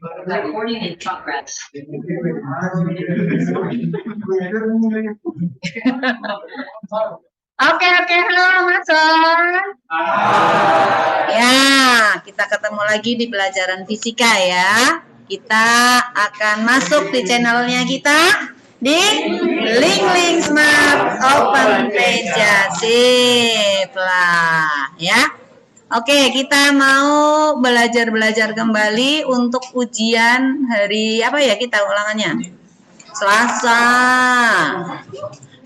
Recording in progress. Oke, halo Mas Son. Ya, kita ketemu lagi di pelajaran fisika ya. Kita akan masuk di channelnya kita di Link Smart Open Page. Sip lah ya. Oke, kita mau belajar kembali untuk ujian hari apa ya kita ulangannya? Selasa.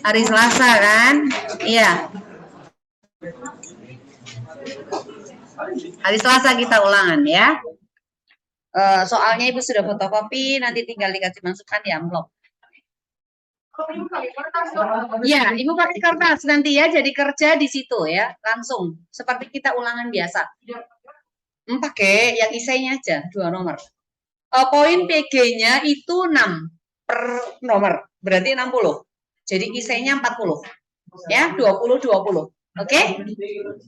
Hari Selasa kan? Iya. Hari Selasa kita ulangan ya. Soalnya Ibu sudah fotokopi, nanti tinggal dikasih masukan di amplop. Ya, Ibu pakai kertas nanti ya, jadi kerja di situ ya, langsung seperti kita ulangan biasa. Pakai yang isainya aja 2 nomor. Poin PG-nya itu 6 per nomor, berarti 60. Jadi isainya 40. Ya, 20. Oke?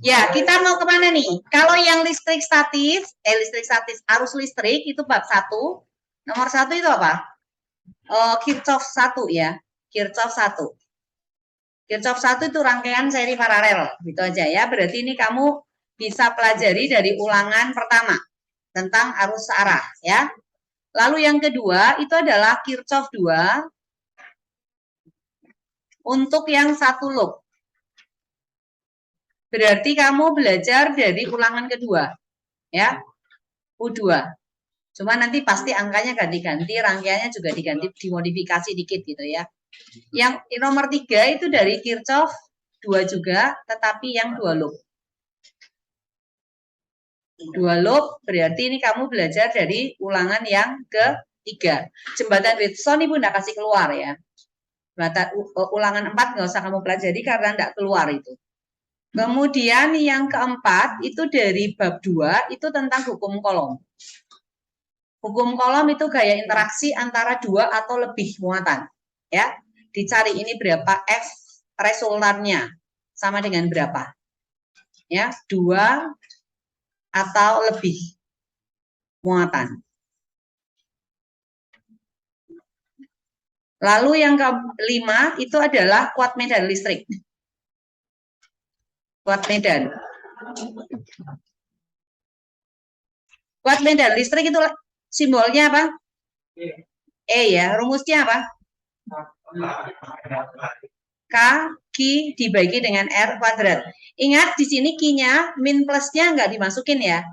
Ya, kita mau kemana nih? Kalau yang listrik statis, arus listrik itu bab 1. Nomor 1 itu apa? Kirchhoff 1 ya. Kirchhoff 1. Kirchhoff 1 itu rangkaian seri paralel, gitu aja ya. Berarti ini kamu bisa pelajari dari ulangan pertama tentang arus arah ya. Lalu yang kedua itu adalah Kirchhoff 2 untuk yang 1 loop. Berarti kamu belajar dari ulangan kedua ya. U2. Cuma nanti pasti angkanya ganti-ganti, rangkaiannya juga diganti, dimodifikasi dikit gitu ya. Yang nomor 3 itu dari Kirchhoff 2 juga, tetapi yang 2 loop. 2 loop berarti ini kamu belajar dari ulangan yang ketiga. Jembatan Whitson Ibu enggak kasih keluar ya. Ulangan 4 nggak usah kamu pelajari karena enggak keluar itu. Kemudian yang keempat itu dari bab 2 itu tentang hukum kolom. Hukum kolom itu gaya interaksi antara 2 atau lebih muatan. Ya, dicari ini berapa F resultannya sama dengan berapa? Ya, 2 atau lebih muatan. Lalu yang kelima itu adalah kuat medan listrik. Kuat medan. Kuat medan listrik itu simbolnya apa? E ya. Rumusnya apa? K Q dibagi dengan R kuadrat. Ingat di sini Q-nya min plusnya nggak dimasukin ya.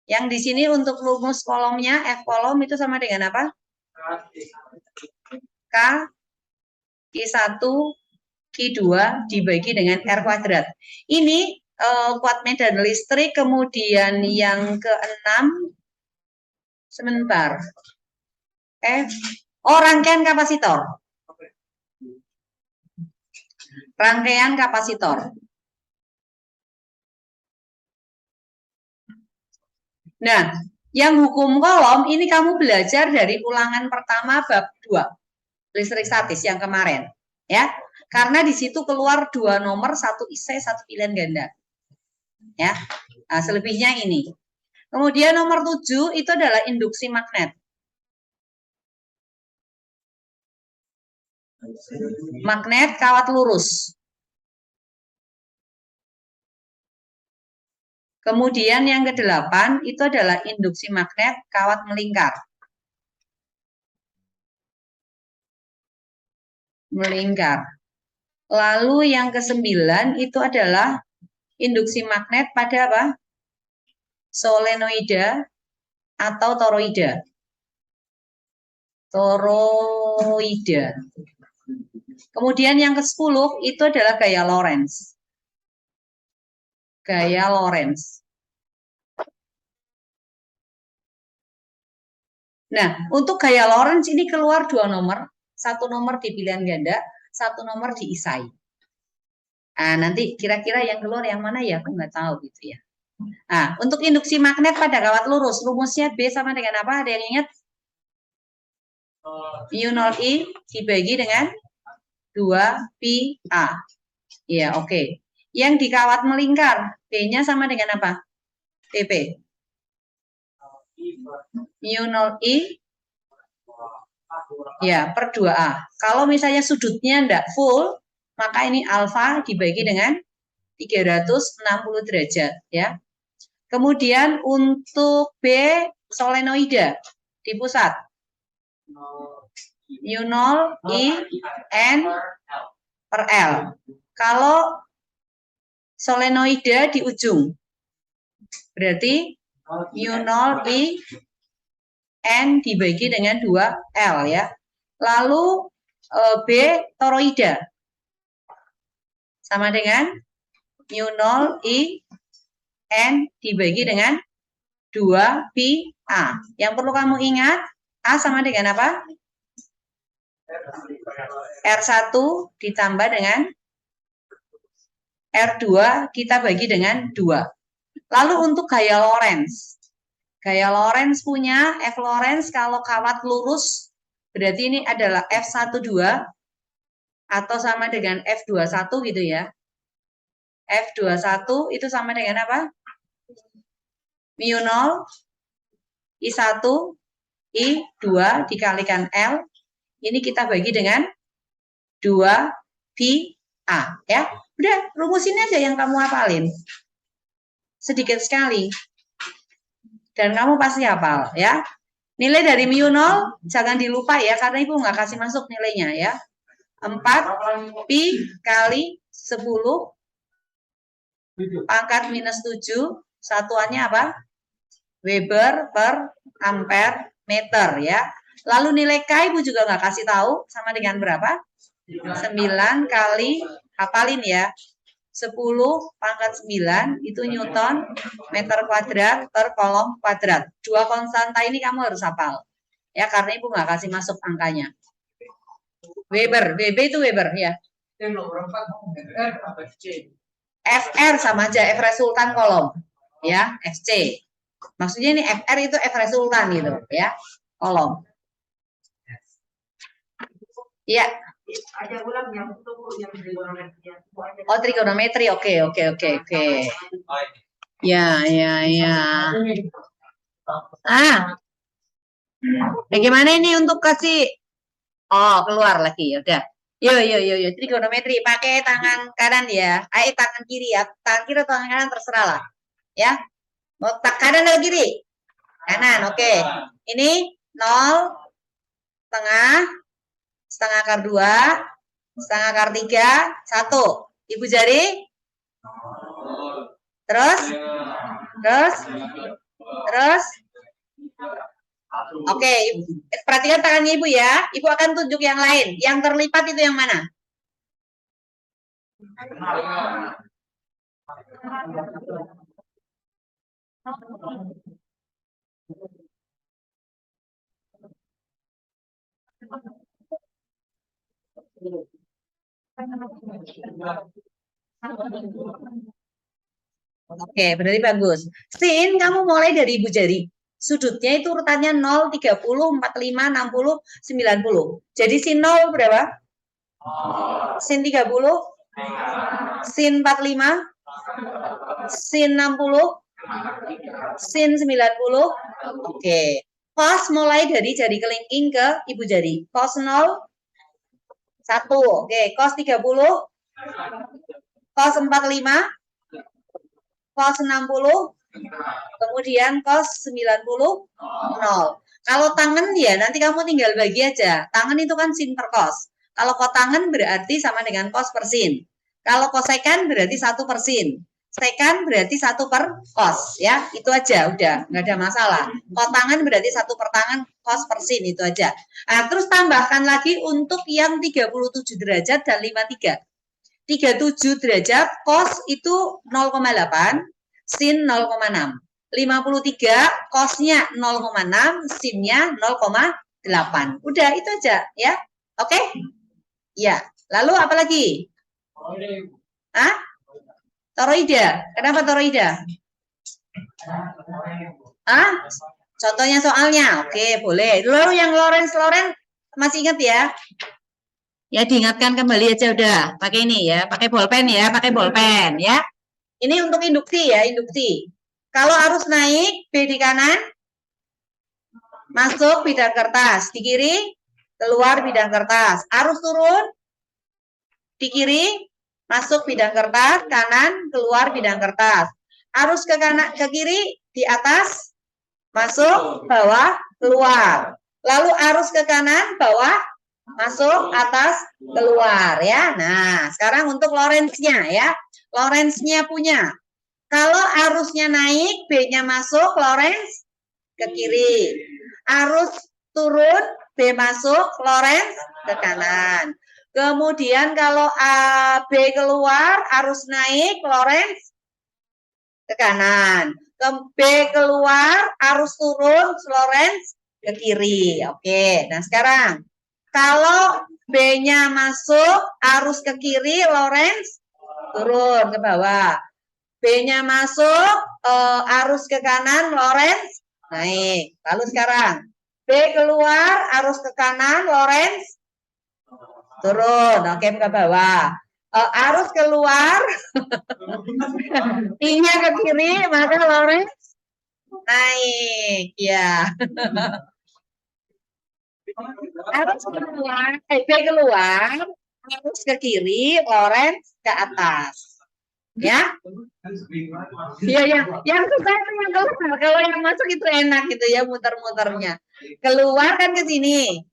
Yang di sini untuk rumus kolomnya F kolom itu sama dengan apa? K Q1 Q2 dibagi dengan R kuadrat. Ini kuat medan listrik, kemudian yang ke-6 sebentar. Rangkaian kapasitor. Rangkaian kapasitor. Nah, yang hukum kolom ini kamu belajar dari ulangan pertama bab 2. Listrik statis yang kemarin, ya. Karena di situ keluar 2 nomor, 1 isai, 1 pilihan ganda. Ya. Nah, selebihnya ini. Kemudian nomor 7 itu adalah induksi magnet. Magnet kawat lurus. Kemudian yang ke-8 itu adalah induksi magnet kawat melingkar. Lalu yang ke-9 itu adalah induksi magnet pada apa? Solenoida atau toroida. Kemudian yang ke-10 itu adalah gaya Lorentz. Nah, untuk gaya Lorentz ini keluar 2 nomor. 1 nomor di pilihan ganda, 1 nomor di isai. Nah, nanti kira-kira yang keluar yang mana ya? Aku nggak tahu gitu ya. Nah, untuk induksi magnet pada kawat lurus, rumusnya B sama dengan apa? Ada yang ingat? U0I dibagi dengan 2pi A. Ya, oke. Yang di kawat melingkar, B-nya sama dengan apa? PP. Mu 0 I ya per 2A. Kalau misalnya sudutnya enggak full, maka ini alfa dibagi dengan 360 derajat ya. Kemudian untuk B solenoida di pusat. Mu 0 I N per L. Kalau solenoida di ujung, berarti mu 0 I N dibagi dengan 2L ya. Lalu B toroida sama dengan mu 0 I N dibagi dengan 2 pi A. Yang perlu kamu ingat, A sama dengan apa? R1 ditambah dengan R2 kita bagi dengan 2. Lalu untuk gaya Lorentz. Gaya Lorentz punya F Lorentz kalau kawat lurus berarti ini adalah F12 atau sama dengan F21 gitu ya. F21 itu sama dengan apa? Mu 0 I1 I2 dikalikan L. Ini kita bagi dengan 2 pi A ya. Udah, rumusin aja yang kamu hafalin. Sedikit sekali. Dan kamu pasti hafal ya. Nilai dari mu 0 jangan dilupa ya, karena Ibu nggak kasih masuk nilainya ya. 4 pi kali 10 pangkat minus 7, satuannya apa? Weber per ampere meter ya. Lalu nilai K Ibu juga nggak kasih tahu sama dengan berapa? 9 kali, hafalin ya. 10 pangkat 9 itu Newton meter kuadrat per kolom kuadrat. Dua konstanta ini kamu harus hafal. Ya, karena Ibu nggak kasih masuk angkanya. Weber, WB itu Weber ya. FR sama aja, F resultan kolom. Ya, FC. Maksudnya ini FR itu F resultan gitu ya, kolom. Iya. Oh, trigonometri. Oke. Ya. Bagaimana ini untuk kasih? Oh, keluar lagi. Udah. Yo. Trigonometri pakai tangan kanan ya. Tangan kiri ya. Tangan kiri atau tangan kanan terserah lah. Ya. Mau tak kanan atau kiri? Kanan. Oke. Ini 0 setengah akar 2, setengah akar 3, 1. Ibu jari. Terus. Oke, perhatikan tangannya Ibu ya. Ibu akan tunjuk yang lain. Yang terlipat itu yang mana? Oke, berarti bagus. Sin, kamu mulai dari ibu jari. Sudutnya itu urutannya 0, 30, 45, 60, 90. Jadi sin 0 berapa? Sin 30? Sin 45? Sin 60? Sin 90? Oke. Cos mulai dari jari kelingking ke ibu jari. Cos 0, 1. Oke, cos 30? Cos 45? Cos 60, kemudian cos 90, 0. Kalau tangan ya nanti kamu tinggal bagi aja. Tangan itu kan sin per cos. Kalau kotangan berarti sama dengan cos per sin. Kalau kosekan berarti 1 per sin. Sekan berarti 1 per cos ya. Itu aja udah, nggak ada masalah. Kotangan berarti 1 per tangan, cos per sin itu aja. Nah, terus tambahkan lagi untuk yang 37 derajat dan 53. 37 derajat, cos itu 0,8, sin 0,6. 53, cosnya 0,6, sinnya 0,8. Udah, itu aja ya. Oke? Ya. Lalu apa lagi? Toroida. Kenapa toroida? Contohnya soalnya. Oke, boleh. Lalu yang Lorentz masih ingat ya? Ya, diingatkan kembali aja udah. Pakai ini ya, pakai bolpen ya, ya. Ini untuk induksi ya, induksi. Kalau arus naik, B di kanan, masuk bidang kertas. Di kiri, keluar bidang kertas. Arus turun, di kiri, masuk bidang kertas. Kanan, keluar bidang kertas. Arus ke kanan, ke kiri, di atas, masuk, bawah, keluar. Lalu arus ke kanan, bawah, masuk, atas, keluar ya. Nah, sekarang untuk Lorentz-nya ya. Lorentz-nya punya. Kalau arusnya naik, B-nya masuk, Lorentz ke kiri. Arus turun, B masuk, Lorentz ke kanan. Kemudian kalau B keluar, arus naik, Lorentz ke kanan. B keluar, arus turun, Lorentz ke kiri. Oke, nah sekarang kalau B-nya masuk, arus ke kiri, Lorentz turun ke bawah. B-nya masuk, arus ke kanan, Lorentz naik. Lalu sekarang, B keluar, arus ke kanan, Lorentz turun. Oke, ke bawah. Arus keluar, I-nya ke kiri, maka Lorentz naik. Ya. Arus keluar, B keluar, arus ke kiri, Lorentz ke atas. Ya, iya yang susah itu yang keluar. Kalau yang masuk itu enak gitu ya, muter-muternya. Keluar kan ke sini,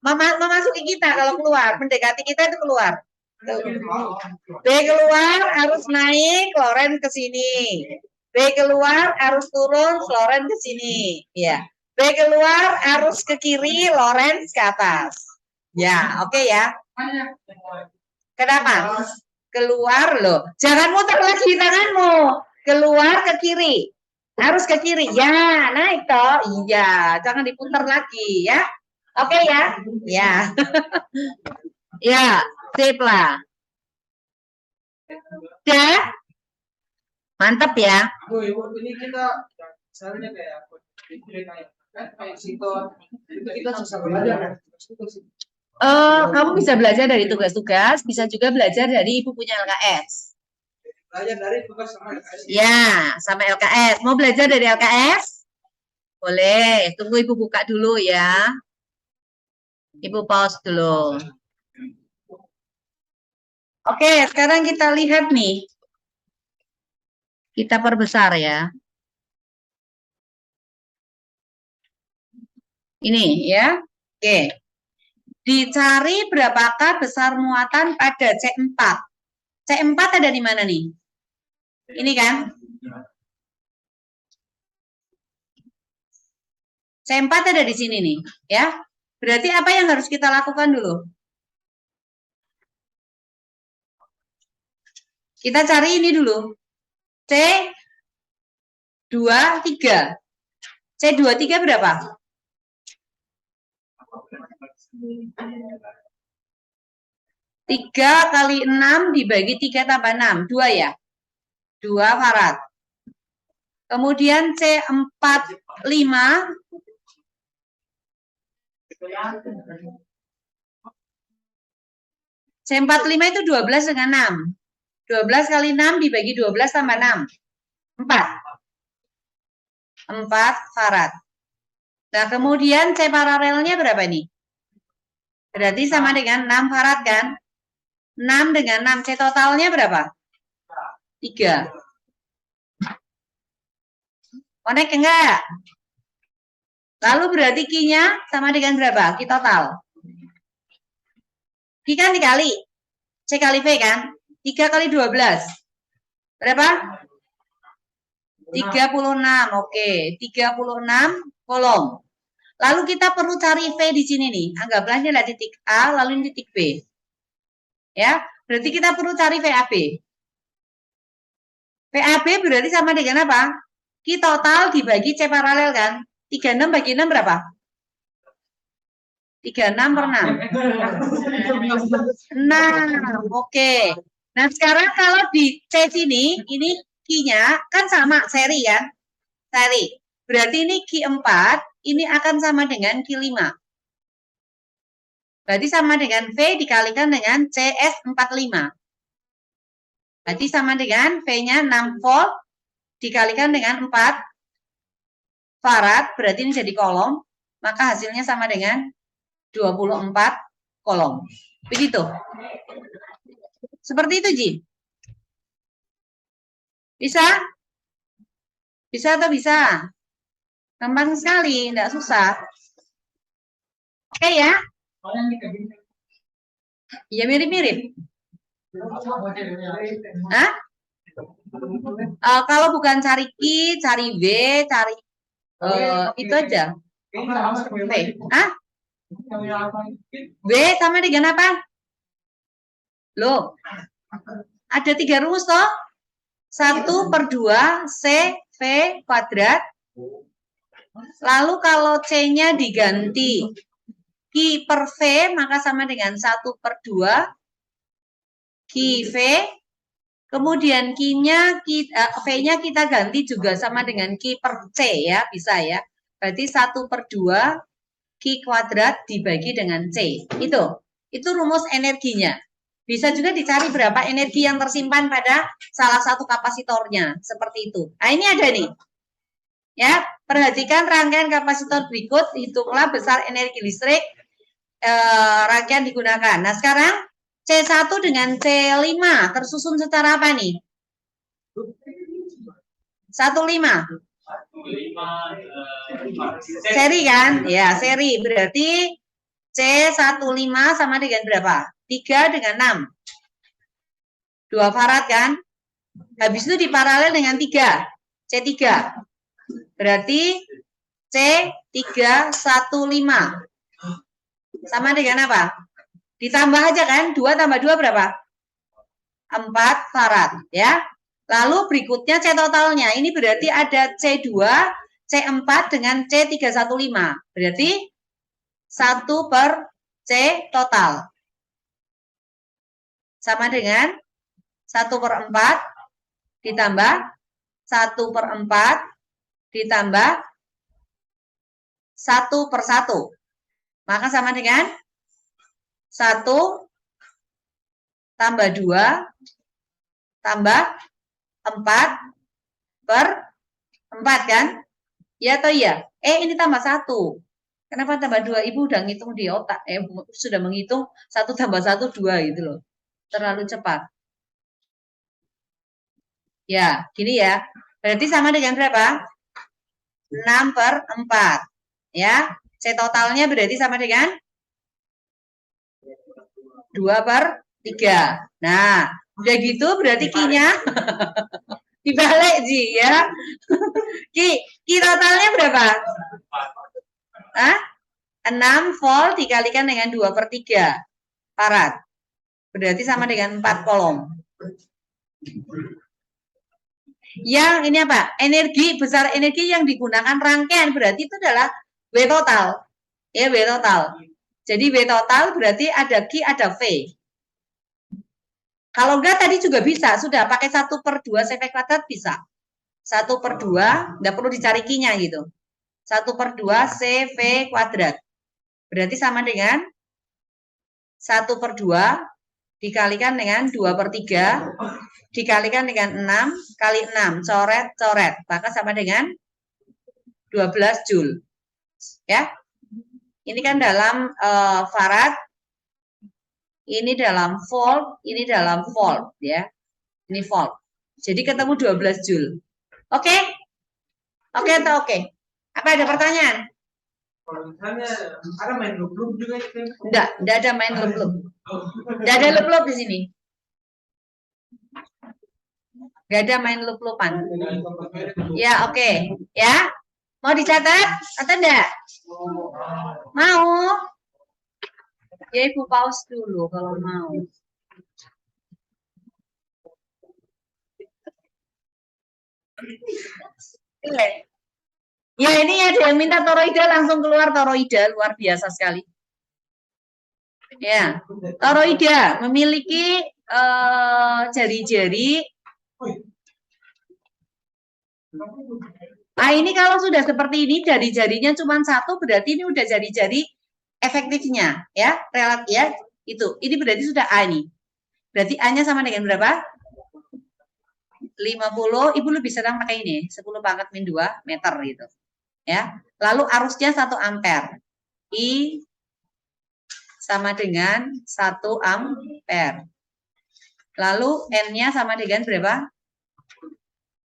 memasuki kita kalau keluar, mendekati kita itu keluar. B keluar, arus naik, Lorentz ke sini. B keluar, arus turun, Lorentz ke sini. Ya. B keluar, arus ke kiri, Lorentz ke atas. Ya, oke ya. Kenapa? Keluar loh. Jangan muter lagi tanganmu. Keluar ke kiri. Harus ke kiri. Ya, naik toh. Iya, jangan diputar lagi ya. Oke ya. Ya. Ya, sip lah. Ya. Mantap ya. Ini kita misalnya kayak situ kita susah belajar. Kamu bisa belajar dari tugas-tugas, bisa juga belajar dari ibu punya LKS. Belajar dari tugas sama LKS. Ya, sama LKS. Mau belajar dari LKS? Boleh. Tunggu ibu buka dulu ya. Ibu pause dulu. Oke, sekarang kita lihat nih. Kita perbesar ya. Ini ya. Oke. Dicari berapakah besar muatan pada C4. C4 ada di mana nih? Ini kan? C4 ada di sini nih, ya. Berarti apa yang harus kita lakukan dulu? Kita cari ini dulu. C23. C23 berapa? 3 kali 6 dibagi 3 tambah 6. 2 ya? 2 farad. Kemudian C45. C45 itu 12 dengan 6. 12 kali 6 dibagi 12 tambah 6. 4. 4 farad. Nah, kemudian C paralelnya berapa nih? Berarti sama dengan 6 farad kan? 6 dengan 6. C totalnya berapa? 3. Connect enggak? Lalu berarti Q-nya sama dengan berapa? Q total. Q kan dikali. C kali V kan? 3 kali 12. Berapa? 36. Oke. 36 kolom. Lalu kita perlu cari V di sini nih. Anggaplah ini adalah titik A, lalu ini titik B. Ya, berarti kita perlu cari VAB. VAB berarti sama dengan apa? Q total dibagi C paralel kan? 36 bagi 6 berapa? 36 per 6. 6, oke. Nah, sekarang kalau di C sini, ini Q-nya kan sama, seri kan? Seri. Berarti ini Q4, ini akan sama dengan Q5. Berarti sama dengan V dikalikan dengan CS45. Berarti sama dengan V-nya 6 volt dikalikan dengan 4 farad, berarti ini jadi kolom, maka hasilnya sama dengan 24 kolom. Begitu. Seperti itu, Ji. Bisa? Bisa atau bisa? Gampang sekali, tidak susah. Oke ya? Ya mirip-mirip. Hah? Kalau bukan cari Q, cari W, cari itu aja. V. Hah? W sama dengan apa? Loh, ada 3 rumus toh? 1/2 CV kuadrat. Lalu kalau C-nya diganti Q per V, maka sama dengan 1/2 QV. Kemudian V-nya kita ganti juga sama dengan Q per C ya, bisa ya. Berarti 1/2 Q kuadrat dibagi dengan C. Itu rumus energinya. Bisa juga dicari berapa energi yang tersimpan pada salah satu kapasitornya. Seperti itu. Nah, ini ada nih. Ya, perhatikan rangkaian kapasitor berikut, hitunglah besar energi listrik rangkaian digunakan. Nah, sekarang C1 dengan C5 tersusun secara apa nih? 15. Seri kan? Ya, seri. Berarti C15 sama dengan berapa? 3 dengan 6. 2 farad kan? Habis itu diparalel dengan 3. C3. Berarti C315. Sama dengan apa? Ditambah aja kan? 2 tambah 2 berapa? 4 farad. Ya. Lalu berikutnya C totalnya. Ini berarti ada C2, C4 dengan C315. Berarti 1 per C total. Sama dengan 1/4 ditambah 1/4 ditambah 1/1. Maka sama dengan 1 tambah 2 tambah 4/4 kan? Ya atau iya? Ini tambah 1. Kenapa tambah 2? Ibu udah ngitung di otak. Sudah menghitung 1 tambah 1, 2 gitu loh. Terlalu cepat. Ya, gini ya. Berarti sama dengan berapa? 6/4. Ya. C totalnya berarti sama dengan 2/3. Nah, udah gitu berarti Q-nya dibalik, Ji, ya. Q totalnya berapa? 6 volt dikalikan dengan 2/3 farad. Berarti sama dengan 4 kolom. Yang ini apa? Energi, besar energi yang digunakan rangkaian berarti itu adalah W total. Ya, W total. Jadi W total berarti ada Q, ada V. Kalau enggak tadi juga bisa, sudah pakai 1/2 CV kuadrat bisa. 1/2, enggak perlu dicari Q-nya gitu. 1/2 CV kuadrat. Berarti sama dengan 1/2 dikalikan dengan 2/3 dikalikan dengan 6 kali 6, coret, maka sama dengan 12 Joule. Ya. Ini kan dalam farad, ini dalam volt, ini dalam volt ya. Ini volt. Jadi ketemu 12 Joule. Oke? Oke atau oke? Apa ada pertanyaan? Kalau misalnya ada main loop juga itu. Enggak ada main loop. Enggak ada loop di sini. Enggak ada main loop-loopan. Ya, oke. Ya. Mau dicatat atau enggak? Mau? Ya, Ibu pause dulu kalau mau. Ya, ini ada yang minta toroida, langsung keluar toroida, luar biasa sekali. Ya, toroida memiliki jari-jari. Nah, ini kalau sudah seperti ini, jari-jarinya cuma 1, berarti ini udah jari-jari efektifnya, ya, relatif ya, itu. Ini berarti sudah A ini. Berarti A-nya sama dengan berapa? 50. Ibu lebih senang pakai ini, 10 pangkat min 2 meter gitu. Ya. Lalu arusnya 1 ampere. I sama dengan 1 ampere. Lalu N-nya sama dengan berapa?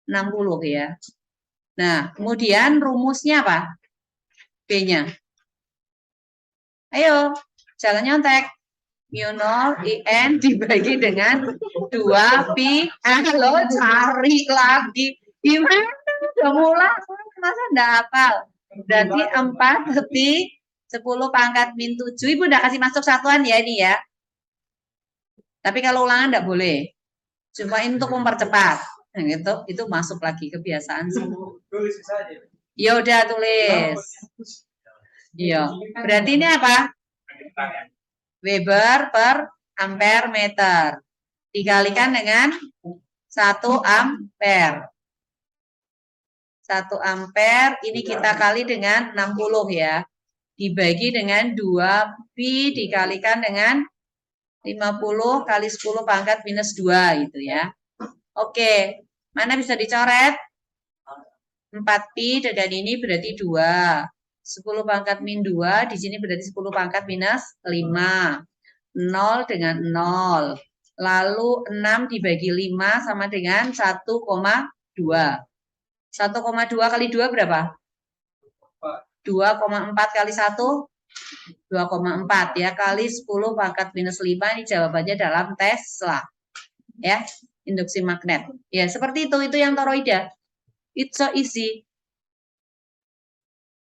60 ya. Nah, kemudian rumusnya apa? B-nya. Ayo, jangan nyontek. Mu0 IN dibagi dengan 2 pi. Halo, cari lagi. Gimana? Udah mulai, masa enggak hafal? Berarti 4 pi 10 pangkat min 7. Ibu udah kasih masuk satuan ya ini ya. Tapi kalau ulangan enggak boleh. Cuma untuk mempercepat. Nah, gitu, itu masuk lagi kebiasaan sih. Tulis saja. Ya udah tulis. Iya. Berarti ini apa? Weber per ampere meter. Dikalikan dengan 1 ampere. 1 ampere ini kita kali dengan 60 ya. Dibagi dengan 2 pi dikalikan dengan 50 kali 10 pangkat minus 2 gitu ya. Oke, mana bisa dicoret? 4 pi dan ini berarti 2. 10 pangkat min 2 di sini berarti 10 pangkat minus 5. 0 dengan 0. Lalu 6 dibagi 5 sama dengan 1,2. 1,2 kali 2 berapa? 2,4 kali 1? 2,4 ya, kali 10 pangkat minus 5. Ini jawabannya dalam Tesla. Ya, induksi magnet. Ya, seperti itu yang toroida. It's so easy.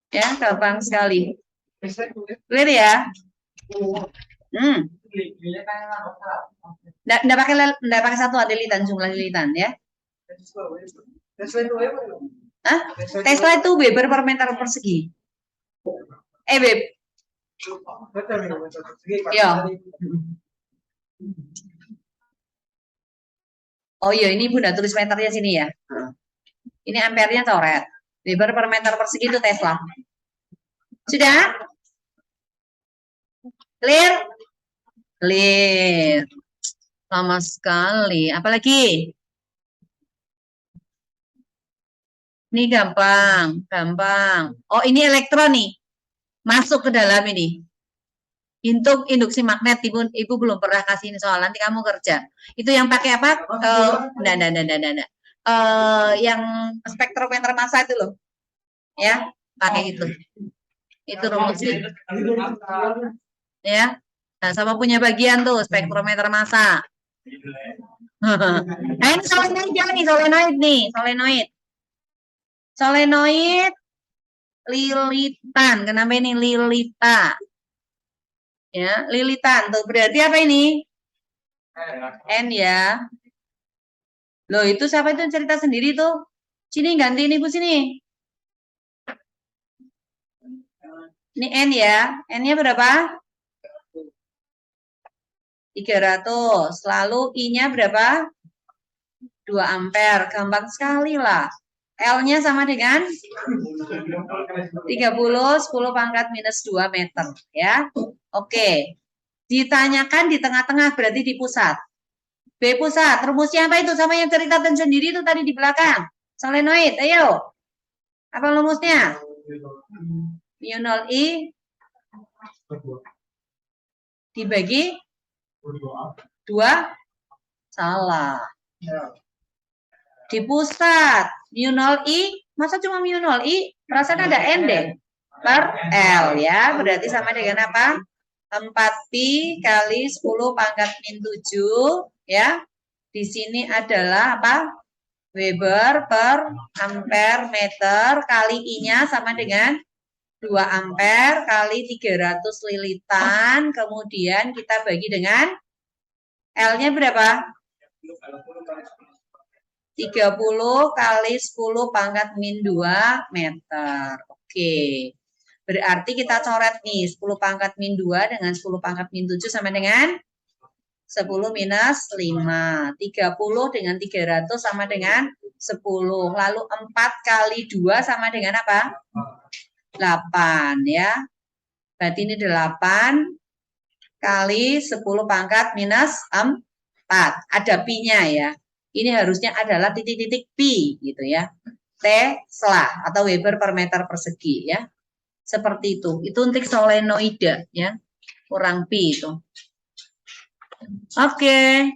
Ya, gampang sekali. Clear ya? Nggak pakai satu lilitan, jumlah lilitan ya. Hah? Tesla itu Weber per meter persegi. Beb. Ya. Oh iya, ini Bunda tulis meternya sini ya. Ini ampernya coret. Weber per meter persegi itu Tesla. Sudah? Clear? Clear. Lama sekali. Apalagi? Ini gampang, gampang. Oh, ini elektron nih. Masuk ke dalam ini. Untuk induksi magnet, ibu belum pernah kasih ini soal, nanti kamu kerja. Itu yang pakai apa? Enggak. Yang spektrometer massa itu loh. Ya, pakai itu. Itu rumusnya. Ya. Nah, sama punya bagian tuh spektrometer massa. Nah, ini solenoid nih, solenoid nih, solenoid. Solenoid lilitan. Kenapa ini lilitan? Ya, lilitan tuh. Berarti apa ini? N ya. Loh, itu siapa itu cerita sendiri tuh? Sini ganti ini Bu sini. Ini N ya. N-nya berapa? 300. Lalu I-nya berapa? 2 ampere. Gampang sekali lah. L-nya sama dengan 30, 10 pangkat minus 2 meter. Ya. Oke. Ditanyakan di tengah-tengah, berarti di pusat. B pusat. Rumusnya apa itu? Sama yang cerita sendiri itu tadi di belakang. Solenoid. Ayo. Apa rumusnya? Mu0 I dibagi 2. Salah. Di pusat. Mu0 I. Masa cuma mu0 I? Perasaan ada N deh. Per L ya. Berarti sama dengan apa? 4 pi kali 10 pangkat min 7 ya. Di sini adalah apa? Weber per ampere meter kali I-nya sama dengan 2 ampere kali 300 lilitan. Kemudian kita bagi dengan L-nya berapa? 30 kali 10 pangkat min 2 meter. Oke. Berarti kita coret nih 10 pangkat min 2 dengan 10 pangkat min 7 sama dengan 10 minus 5. 30 dengan 300 sama dengan 10. Lalu 4 kali 2 sama dengan apa? 8 ya. Berarti ini 8 kali 10 pangkat minus 4. Ada pi-nya ya. Ini harusnya adalah titik-titik pi gitu ya. Tesla atau Weber per meter persegi ya. Seperti itu. Itu untuk solenoida ya. Kurang pi itu. Oke.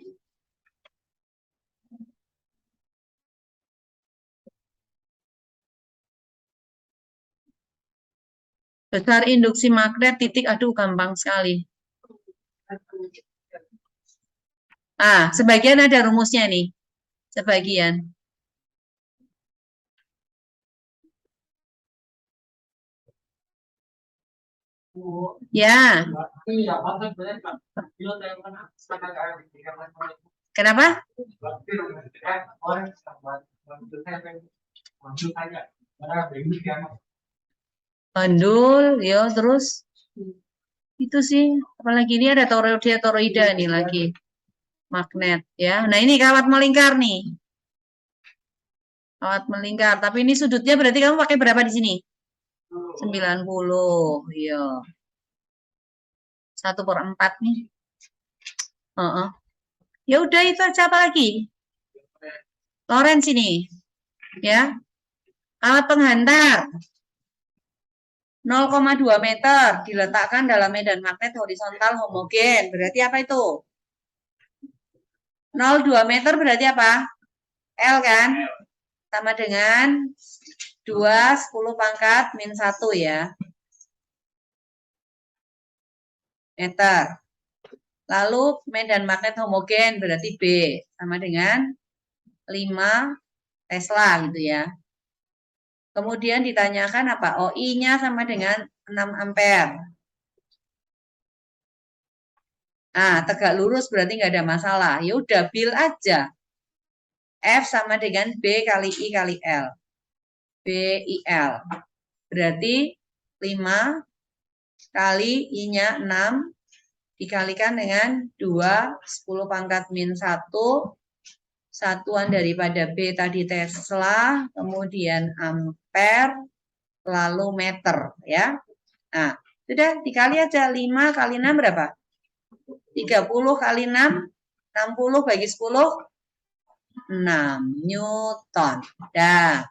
Besar induksi magnet titik, aduh gampang sekali. Sebagian ada rumusnya nih. Sebagian. Ya. Kenapa? Bandul, ya terus itu sih. Apalagi ini ada toroida nih lagi. Magnet ya. Nah, ini kawat melingkar nih. Kawat melingkar, tapi ini sudutnya berarti kamu pakai berapa di sini? 90, iya. 1/4 nih. Ya udah itu aja, apa lagi? Lorentz ini. Ya. Kawat penghantar 0,2 meter diletakkan dalam medan magnet horizontal homogen. Berarti apa itu? 0,2 meter berarti apa? L kan? Sama dengan 2 10 pangkat min 1 ya. Meter. Lalu medan magnet homogen berarti B sama dengan 5 Tesla gitu ya. Kemudian ditanyakan apa? Oh, I-nya sama dengan 6 ampere. Tegak lurus berarti nggak ada masalah. Ya udah, bil aja. F sama dengan B kali I kali L. BIL. Berarti 5 kali I-nya 6 dikalikan dengan 2, 10 pangkat min 1, satuan daripada B tadi Tesla, kemudian ampere, lalu meter ya. Nah, sudah dikali aja 5 kali 6 berapa? 30 kali 6, 60 bagi 10, 6 Newton. Dah.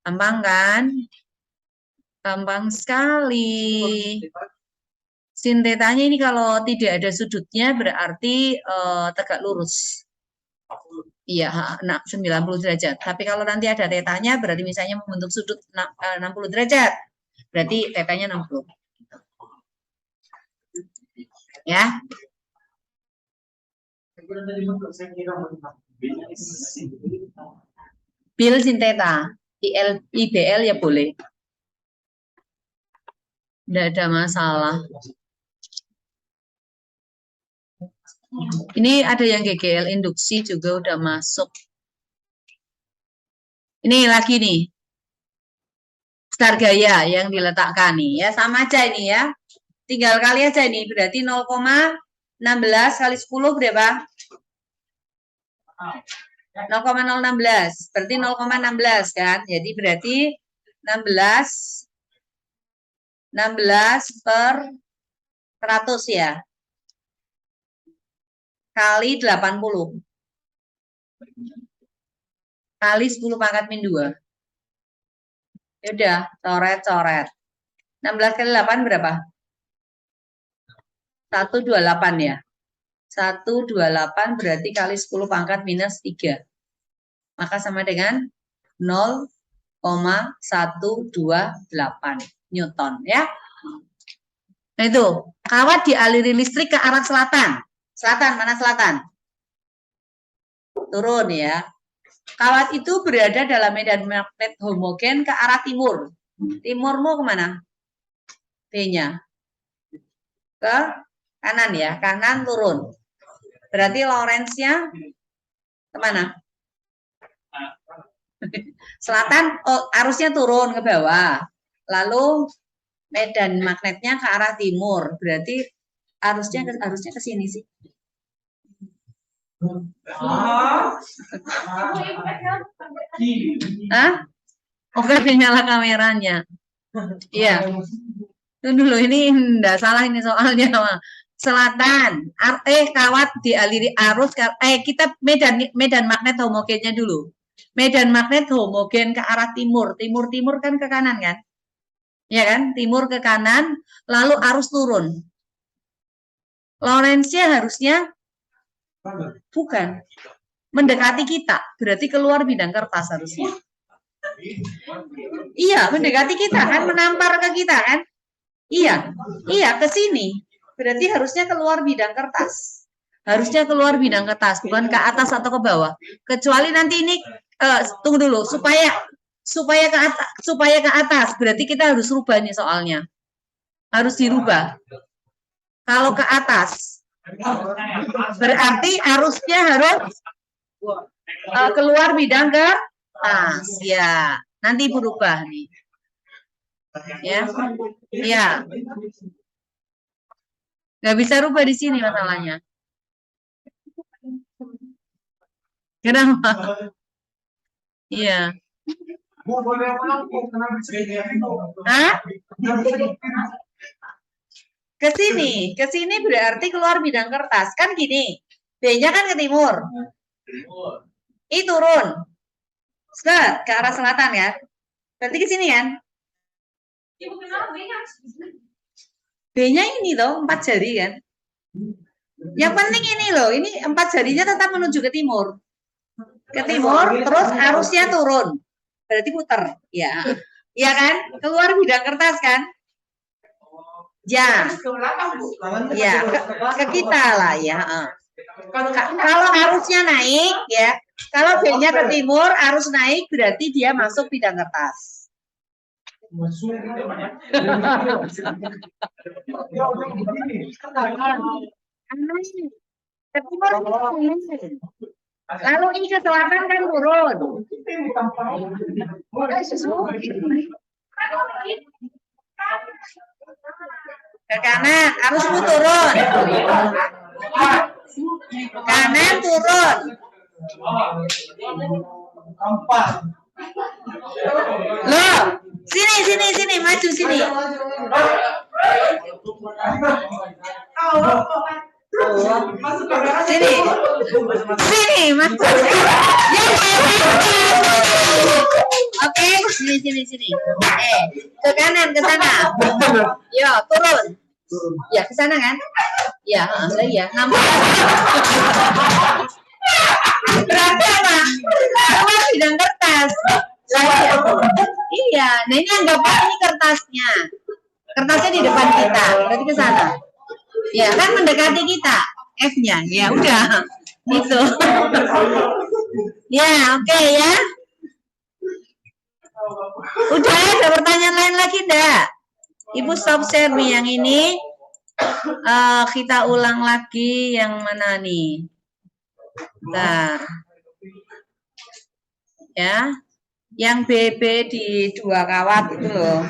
Gampang kan? Gampang sekali. Sin tetanya ini kalau tidak ada sudutnya berarti tegak lurus. Iya, 90 derajat. Tapi kalau nanti ada tetanya berarti misalnya membentuk sudut 60 derajat. Berarti tetanya 60. Ya. Bil sin teta. IBL ya boleh. Tidak ada masalah. Ini ada yang GGL induksi juga udah masuk. Ini lagi nih. Star gaya yang diletakkan nih ya, sama aja ini ya. Tinggal kali aja ini, berarti 0,16 kali 10 berapa? 0,016, berarti 0,16 kan? Jadi berarti 16 per 100 ya. Kali 80. Kali 10 pangkat min 2. Ya udah, coret-coret. 16 kali 8 berapa? 128 ya. 128 berarti kali 10 pangkat minus 3. Maka sama dengan 0,128 Newton ya. Nah itu, kawat dialiri listrik ke arah selatan. Selatan, mana selatan? Turun ya. Kawat itu berada dalam medan magnet homogen ke arah timur. Timurmu kemana? B-nya. Ke kanan ya, kanan turun. Berarti Lorentz-nya kemana? Selatan, arusnya turun ke bawah. Lalu medan magnetnya ke arah timur. Berarti arusnya ke sini sih. Oke, nyala kameranya. Iya. Itu dulu, ini enggak salah ini soalnya. Selatan, kawat dialiri arus, kita medan magnet homogennya dulu. Medan magnet homogen ke arah timur. Timur-timur kan ke kanan kan? Ya kan? Timur ke kanan, lalu arus turun. Lorentz-nya harusnya bukan. Mendekati kita, berarti keluar bidang kertas harusnya. Iya, mendekati kita kan, menampar ke kita kan? Iya, iya ke sini. Berarti harusnya keluar bidang kertas. Harusnya keluar bidang kertas, bukan ke atas atau ke bawah. Kecuali nanti ini tunggu dulu, supaya ke atas, berarti kita harus rubah nih soalnya. Harus dirubah. Kalau ke atas, berarti arusnya harus keluar bidang kertas. Ya, nanti berubah nih. Ya, ya. Nggak bisa rubah di sini masalahnya. Kenapa? Iya. Hah? Ke sini berarti keluar bidang kertas. Kan gini, B-nya kan ke timur. I turun. Set, ke arah selatan ya. Berarti ke sini kan? B-nya ini loh, 4 jari kan? Yang penting ini loh, ini 4 jarinya tetap menuju ke timur. Ke timur, terus arusnya turun. Berarti puter, ya. Iya kan? Keluar bidang kertas kan? Ya. Ya, ke kita lah ya. Kalau arusnya naik ya, kalau B-nya ke timur, arus naik berarti dia masuk bidang kertas. Ke timur, lalu ini ke selatan kan turun. Ke kanan, arusmu turun. Kanan turun. Loh, sini, maju sini. Sini, maju. Oke, sini. Ke kanan, ke sana. Yo, turun. Ya, ke sana kan? Ya, ya. Nampak. Berarti apa? Keluar bidang kertas. Iya, nah ini anggaplah ini kertasnya. Kertasnya di depan kita, berarti ke sana. Ya, kan mendekati kita. F-nya, ya udah. Itu. Ya, oke ya. Udah, ada pertanyaan lain lagi enggak? Ibu stop share nih yang ini. Kita ulang lagi yang mana nih? Bentar. Ya. Yang BB di 2 kawat itu loh.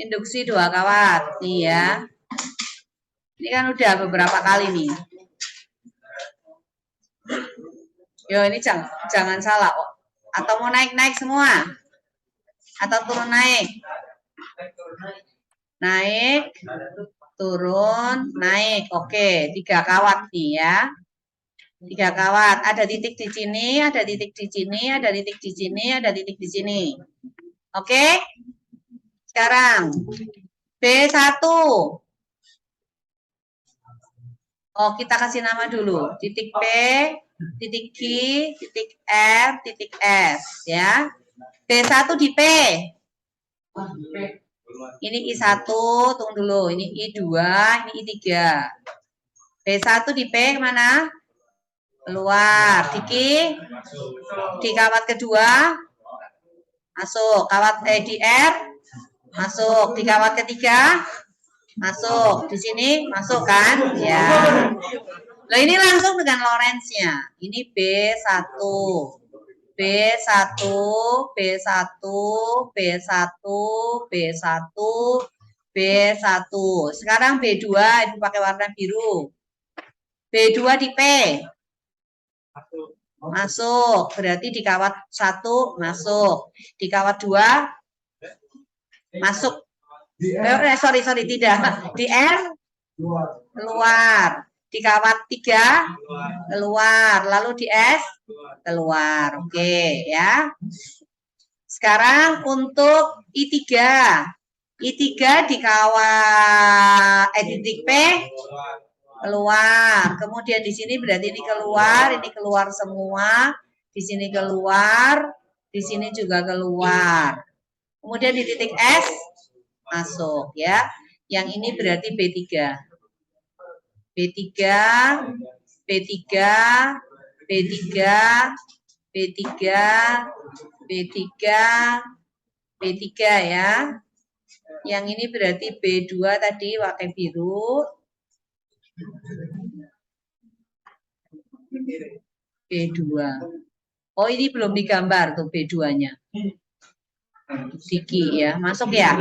Induksi 2 kawat. Nih ya. Ini kan udah beberapa kali nih. Yo, ini jangan salah. Atau mau naik-naik semua? Atau turun naik? Naik, turun, naik. Oke, 3 kawat nih ya. 3 kawat. Ada titik di sini, ada titik di sini, ada titik di sini, ada titik di sini. Oke? Sekarang B1. Oh, kita kasih nama dulu. Titik P, titik Q, titik R, titik S ya. B1 di P. Ini I1, tunggu dulu. Ini I2, ini I3. B1 di P kemana? Keluar. Di Q, di kawat kedua, masuk. Kawat di R, masuk. Di kawat ketiga, masuk. Di sini, masuk kan? Ya. Nah, ini langsung dengan Lorentz-nya. Ini B1. B1, B1, B1, B1, B1. Sekarang B2, Ibu pakai warna biru. B2 di P. Masuk, berarti di kawat 1 masuk. Di kawat 2 masuk. Sorry, tidak. Di R keluar. Di kawat 3 keluar. Lalu di S keluar. Oke, ya. Sekarang untuk I3. I3 di kawat titik P keluar. Kemudian di sini berarti ini keluar semua. Di sini keluar, di sini juga keluar. Kemudian di titik S masuk ya. Yang ini berarti B3. B3, B3, B3, B3, B3, B3 ya. Yang ini berarti B2 tadi pakai biru. B2. Oh, ini belum digambar tuh B2-nya. Diki ya. Masuk ya?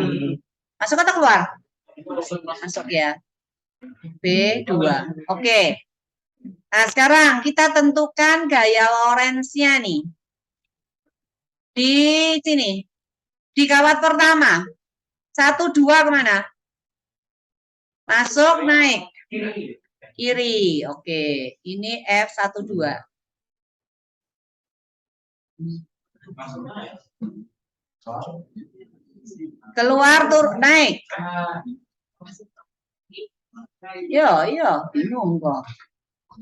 Masuk atau keluar? Masuk ya. B2. Oke. Nah, sekarang kita tentukan gaya Lorentz-nya nih. Di sini. Di kawat pertama. 1, 2 kemana? Masuk, naik. Kiri. Oke. Ini F12. Keluar, naik. Yo, bingung kok.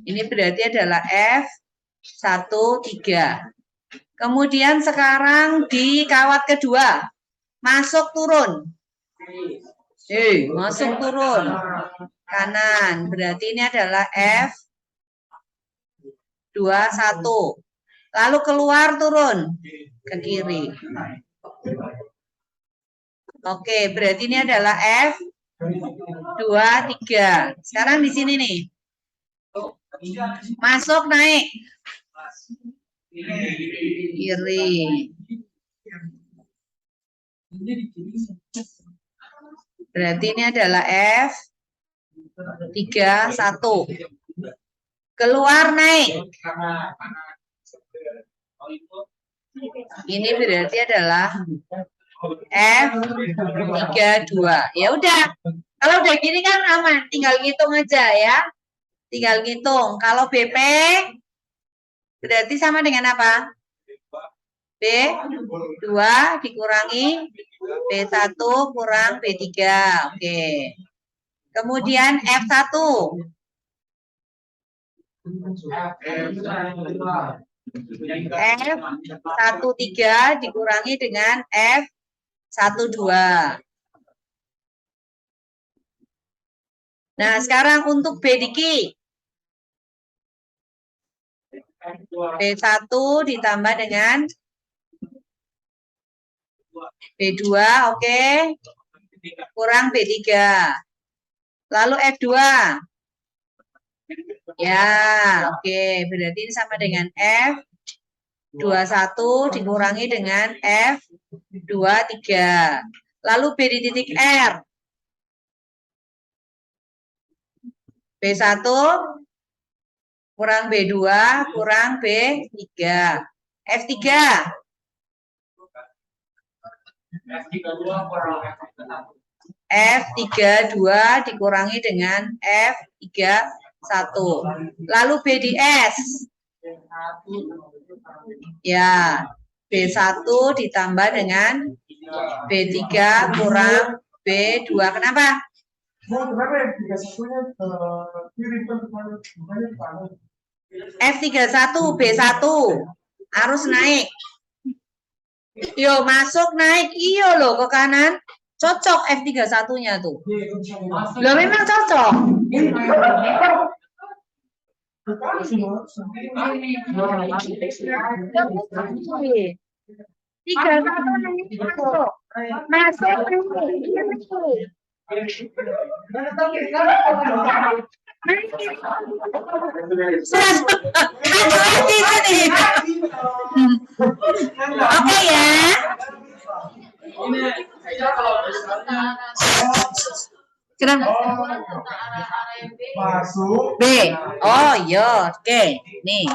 Ini berarti adalah F13. Kemudian sekarang di kawat kedua. Masuk, turun. Masuk, turun. Kanan. Berarti ini adalah F21. Lalu keluar, turun. Ke kiri. Oke, berarti ini adalah F23. Sekarang di sini nih. Masuk, naik. Kiri. Berarti ini adalah F31. Keluar, naik. Ini berarti adalah F32. Ya udah. Kalau udah gini kan aman, tinggal ngitung aja ya. Tinggal ngitung. Kalau BP berarti sama dengan apa? B2 dikurangi B1 kurang B3. Oke. Kemudian F1. F13 dikurangi dengan F12. Nah, sekarang untuk B diki. B1 ditambah dengan B2, oke. Kurang B3. Lalu F2. Ya, oke. Berarti ini sama dengan F21 dikurangi dengan F23. Lalu B di titik R. B1 kurang B2 kurang B3. F3. F32 dikurangi dengan F31. Lalu B di S. Ya, B1 ditambah dengan B3 kurang B2. Kenapa? F31 B1 harus naik. Yo, masuk, naik. Iyo loh ke kanan. Cocok F31-nya tuh. Loh, memang cocok. Tiga satu masuk. Oke ya. Kenapa? B. Oh, yo, oke. Nih.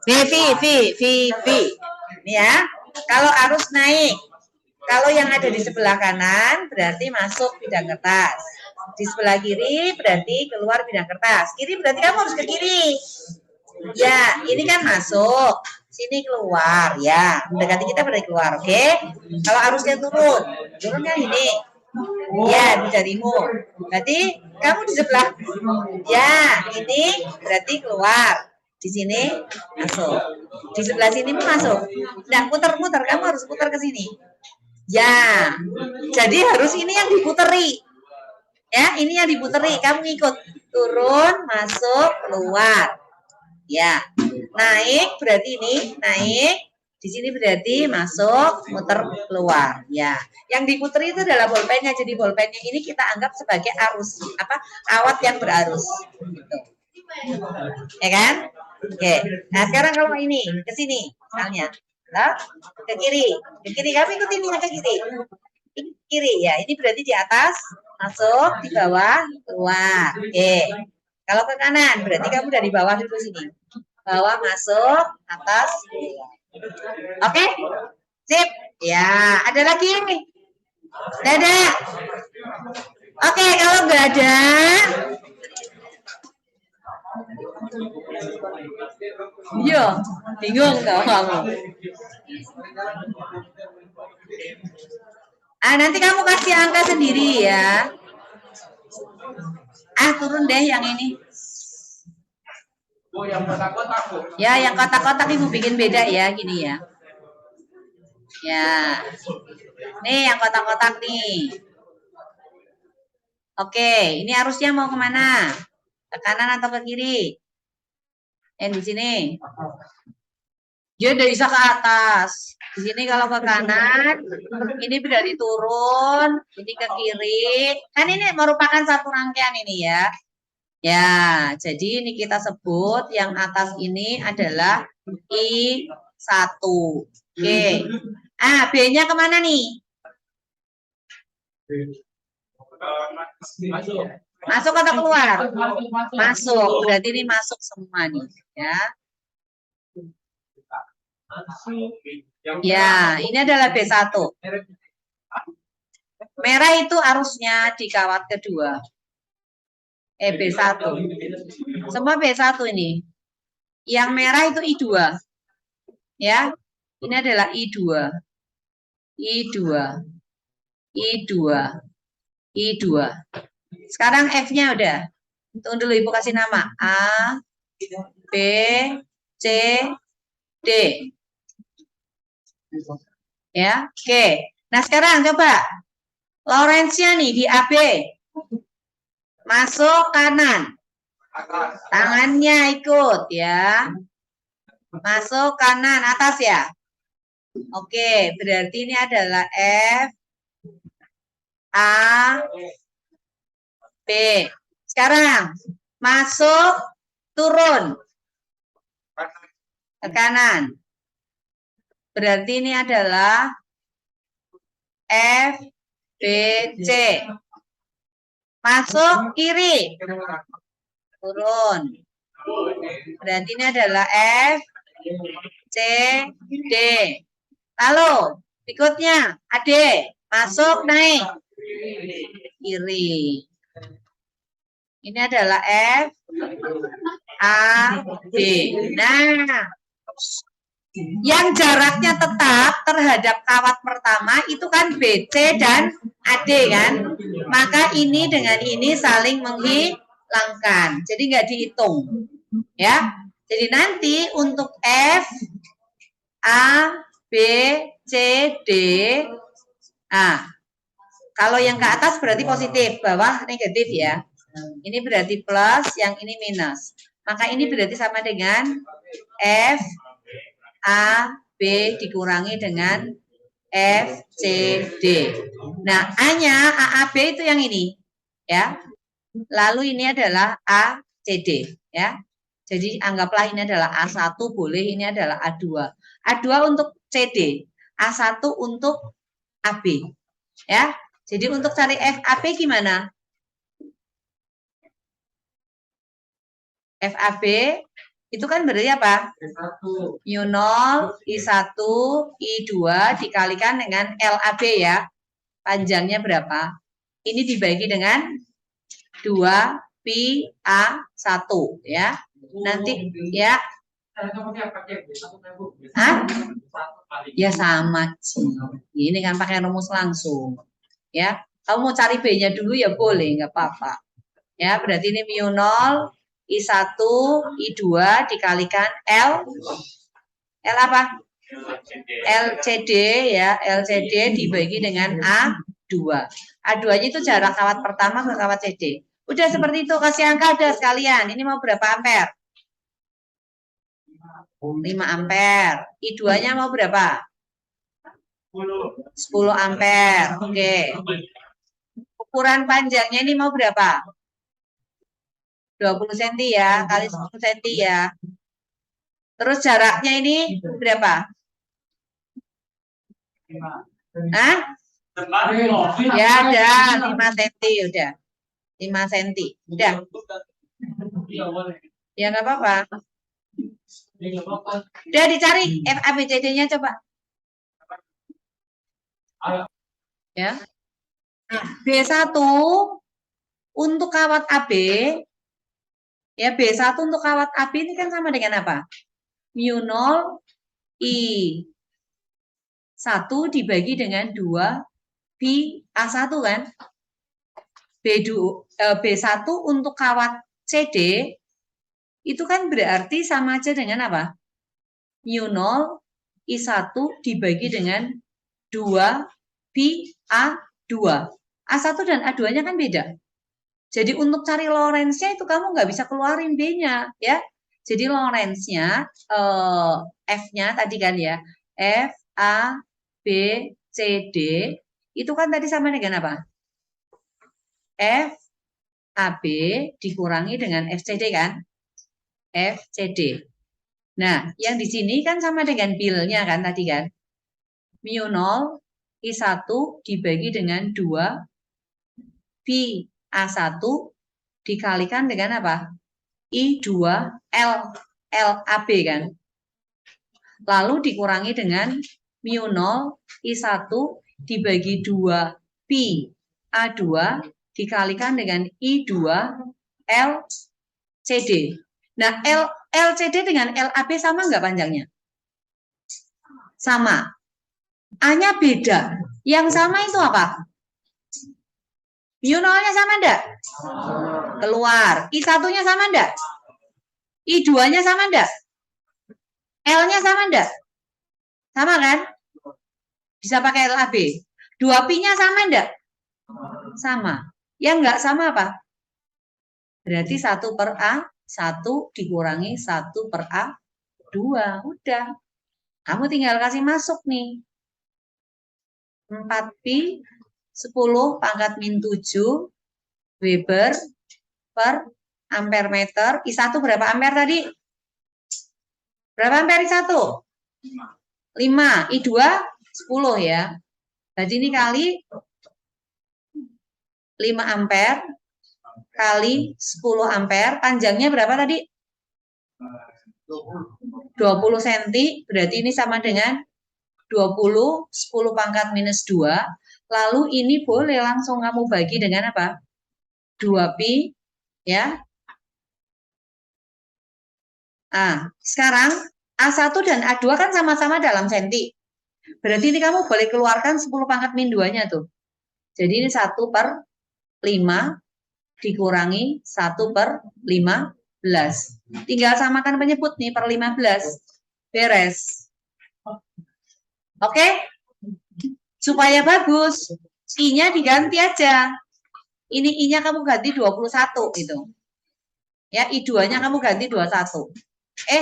V. Nih ya. Kalau arus naik. Kalau yang ada di sebelah kanan berarti masuk bidang kertas. Di sebelah kiri berarti keluar bidang kertas. Kiri berarti kamu harus ke kiri. Ya, ini kan masuk. sini keluar ya. Mendekati kita berarti keluar, oke? Kalau arusnya turun, turunnya ini. Ya, di jarimu. Berarti kamu di sebelah. Ya, ini berarti keluar. Di sini masuk. Di sebelah sini masuk. Nah, putar-putar, kamu harus putar ke sini. Ya. Jadi harus ini yang diputeri. Ya, ini yang diputeri. Kamu ikut. Turun, masuk, keluar. Ya. Naik berarti ini, naik. Di sini berarti masuk, muter, keluar. Ya. Yang diputeri itu adalah bolpennya. Jadi bolpennya ini kita anggap sebagai arus, awat yang berarus. Gitu. Ya kan? Oke. Nah, sekarang kalau ini ke sini misalnya. Nah, ke kiri. Ke kiri kami ikut ini ke kiri. Ini kiri ya. Ini berarti di atas, masuk, di bawah, keluar. Oke. Kalau ke kanan berarti kamu dari bawah dulu sini. Bawah masuk, atas, keluar. Oke? Sip. Ya, ada lagi? Dadah. Oke, kalau nggak ada, iya, bingung kau kamu. Nanti kamu kasih angka sendiri ya. Turun deh yang ini. Oh, yang kotak-kotak. Ya, yang kotak-kotak ibu bikin beda ya, gini ya. Ya, nih yang kotak-kotak nih. Oke, ini arusnya mau kemana? Ke kanan atau ke kiri? Yang di sini. Dia udah bisa ke atas. Di sini kalau ke kanan, ini berarti turun, ini ke kiri. Kan ini merupakan satu rangkaian ini ya. Ya, jadi ini kita sebut yang atas ini adalah I1. Oke. B-nya kemana nih? Masuk atau keluar? Masuk. Berarti ini masuk semua nih. Ya. Ya, ini adalah B1. Merah itu arusnya di kawat kedua. B1. Semua B1 ini. Yang merah itu I2. Ya. Ini adalah I2. I2. I2. I2. Sekarang F-nya udah. Tunggu dulu Ibu kasih nama. A, B, C, D. Ya, oke. Nah, sekarang coba. Lorentz-nya nih di AB. Masuk kanan. Tangannya ikut ya. Masuk kanan atas ya. Oke, berarti ini adalah F A B. Sekarang masuk turun ke kanan. Berarti ini adalah F B C. Masuk kiri. Turun. Berarti ini adalah F C D. Lalu berikutnya AD. Masuk naik. Kiri. Ini adalah F A D. Nah, yang jaraknya tetap terhadap kawat pertama itu kan BC dan AD kan. Maka ini dengan ini saling menghilangkan. Jadi nggak dihitung. Ya. Jadi nanti untuk F A B C D. Kalau yang ke atas berarti positif, bawah negatif ya. Ini berarti plus, yang ini minus. Maka ini berarti sama dengan F A B dikurangi dengan F C D. Nah, A-nya AAB itu yang ini, ya. Lalu ini adalah A C D, ya. Jadi anggaplah ini adalah A1, boleh ini adalah A2. A2 untuk CD, A1 untuk AB, ya. Jadi untuk cari FAB gimana? FAB itu kan berarti apa? U0, I1, I2 dikalikan dengan LAB ya. Panjangnya berapa? Ini dibagi dengan 2 pi A1 ya. Nanti ya Hah? Ya sama sih. Ini kan pakai rumus langsung. Ya, kamu mau cari B-nya dulu ya boleh, nggak apa-apa. Ya, berarti ini mu 0, I1, I2 dikalikan L apa? LCD ya, LCD dibagi dengan A2. A2-nya itu jarak kawat pertama ke kawat CD. Udah seperti itu, kasih angka udah sekalian. Ini mau berapa ampere? 5 ampere. I2-nya mau berapa? 10 ampere. Oke. Ukuran panjangnya ini mau berapa? 20 cm ya, kali 10 cm ya. Terus jaraknya ini berapa? Hah? Ya ada 5 cm udah. 5 cm. Udah. Ya nggak apa-apa. Udah dicari FABCD-nya coba. Ya. B1 untuk kawat AB, ya B1 untuk kawat AB ini kan sama dengan apa? Mu 0 I 1 dibagi dengan 2 pi A1 kan? B1 untuk kawat CD itu kan berarti sama aja dengan apa? Mu 0 I1 dibagi dengan 2 pi A2. A1 dan A2-nya kan beda. Jadi untuk cari Lorentz-nya itu kamu nggak bisa keluarin B-nya ya. Jadi Lorentz-nya F-nya tadi kan ya. F, A, B, C, D itu kan tadi sama dengan apa? F, AB dikurangi dengan FCD kan? FCD. Nah, yang di sini kan sama dengan bil-nya kan tadi kan? Mu 0 I1 dibagi dengan 2 pi A1 dikalikan dengan apa? I2L LAB kan. Lalu dikurangi dengan mu 0 I1 dibagi 2 pi A2 dikalikan dengan I2LCD. Nah, LCD dengan LAB sama nggak panjangnya? Sama. A-nya beda. Yang sama itu apa? Mu 0-nya sama enggak? Keluar. I1-nya sama enggak? I2-nya sama enggak? L-nya sama enggak? Sama kan? Bisa pakai LAB. 2pi-nya sama enggak? Sama. Yang enggak sama apa? Berarti 1 per A1 dikurangi 1 per A2. Udah. Kamu tinggal kasih masuk nih. 4pi 10 pangkat min 7 Weber per ampere meter. I1 berapa ampere tadi? Berapa ampere I1? 5. I2 10 ya. Jadi ini kali 5 ampere kali 10 ampere. Panjangnya berapa tadi? 20 cm. Berarti ini sama dengan 20 10 pangkat minus 2. Lalu ini boleh langsung kamu bagi dengan apa? 2pi ya. Nah, sekarang A1 dan A2 kan sama-sama dalam senti. Berarti ini kamu boleh keluarkan 10 pangkat min 2-nya tuh. Jadi ini 1 per 5 dikurangi 1 per 15. Tinggal samakan penyebut nih per 15. Beres. Oke? Supaya bagus, I-nya diganti aja. Ini I-nya kamu ganti 21 gitu. Ya, I2-nya kamu ganti 21.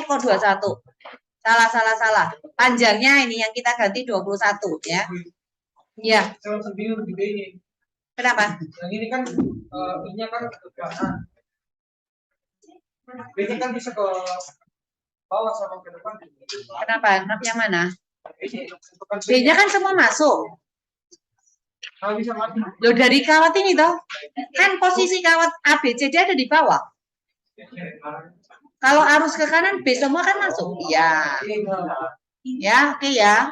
Kok 21? Salah. Panjangnya ini yang kita ganti 21 ya. Ya. Kenapa? Yang ini kan I-nya kan ke kanan. B-nya kan bisa ke bawah sama ke depan. Kenapa? Yang mana? B-nya kan semua masuk. Bisa mati. Loh dari kawat ini toh. Kan posisi kawat ABCD ada di bawah. Kalau arus ke kanan B semua kan masuk. Iya. Ya, oke ya.